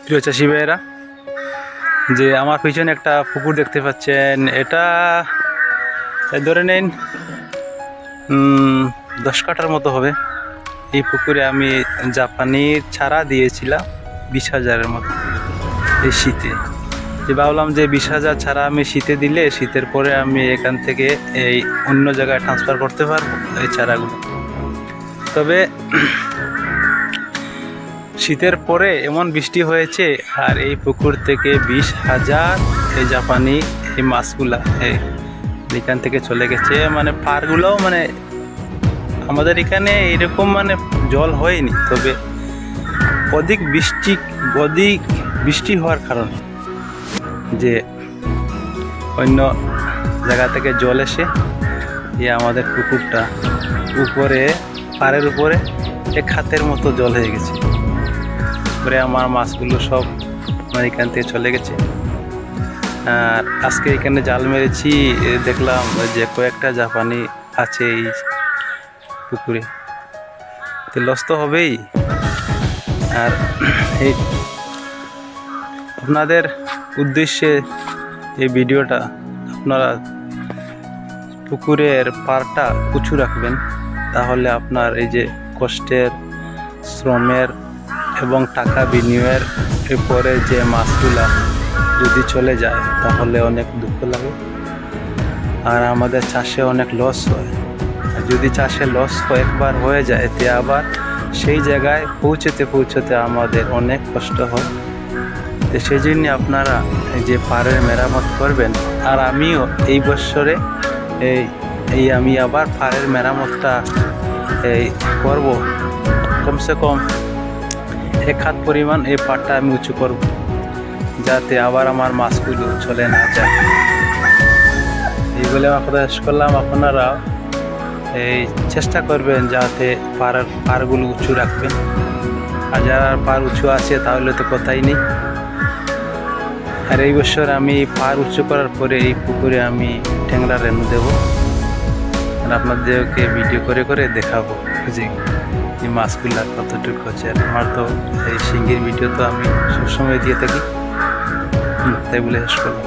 প্রিয় চাষি ভাইয়েরা, যে আমার পিছনে একটা পুকুর দেখতে পাচ্ছেন, এটা ধরে নিন 10 কাঠার মতো হবে। এই পুকুরে আমি জাপানির চারা দিয়েছিলাম 20,000-এর মতো এই শীতে। যে ভাবলাম যে 20,000 চারা আমি শীতে দিলে শীতের পরে আমি এখান থেকে এই অন্য জায়গায় ট্রান্সফার করতে পারবো এই চারাগুলো। তবে শীতের পরে এমন বৃষ্টি হয়েছে আর এই পুকুর থেকে 20,000 এই জাপানি এই মাছগুলা এখান থেকে চলে গেছে। মানে পারগুলোও মানে আমাদের এখানে এরকম মানে জল হয়নি, তবে অধিক বৃষ্টি হওয়ার কারণে যে অন্য জায়গা থেকে জল এসে আমাদের পুকুরটা উপরে পাড়ের উপরে এক হাতের মতো জল হয়ে গেছে। পরে আমার মাছগুলো সব এখান থেকে চলে গেছে। আর আজকে এখানে জাল মেরেছি, দেখলাম যে কয়েকটা জাপানি আছে এই পুকুরে, তো লস তো হবেই। আর এই আপনাদের উদ্দেশ্যে এই ভিডিওটা, আপনারা পুকুরের পাড়টা উঁচু রাখবেন, তাহলে আপনার এই যে কষ্টের, শ্রমের এবং টাকা বিনিয়োগের পরে যে মাছগুলা যদি চলে যায় তাহলে অনেক দুঃখ লাগে। আর আমাদের চাষে অনেক লস হয়। আর যদি চাষে লস একবার হয়ে যায় তে আবার সেই জায়গায় পৌঁছতে আমাদের অনেক কষ্ট হয়। তো সেই জন্য আপনারা এই যে পাড়ের মেরামত করবেন। আর আমিও এই বছরে আমি আবার পাড়ের মেরামতটা করব, কমসে কম 1 হাত পরিমাণ এই পাড়টা আমি উঁচু করব, যাতে আবার আমার মাছগুলো চলে না যায়। এইগুলো আমার কথা শেষ করলাম। আপনারা চেষ্টা করবেন যাতে পাড়গুলো উঁচু রাখবেন। আর যারা পাড় উঁচু আছে তাহলে তো কথাই নেই। আর এই বছর আমি পাড় উঁচু করার পরে এই পুকুরে আমি ট্যাংরা রেনু দেবো। আর আপনাদেরকে ভিডিও করে দেখাবো যে এই মাছগুলা কতটুকু হচ্ছে। আমার তো এই শিঙ্গির ভিডিও তো আমি সবসময় দিয়ে থাকি, তাই বলে শেষ করলাম।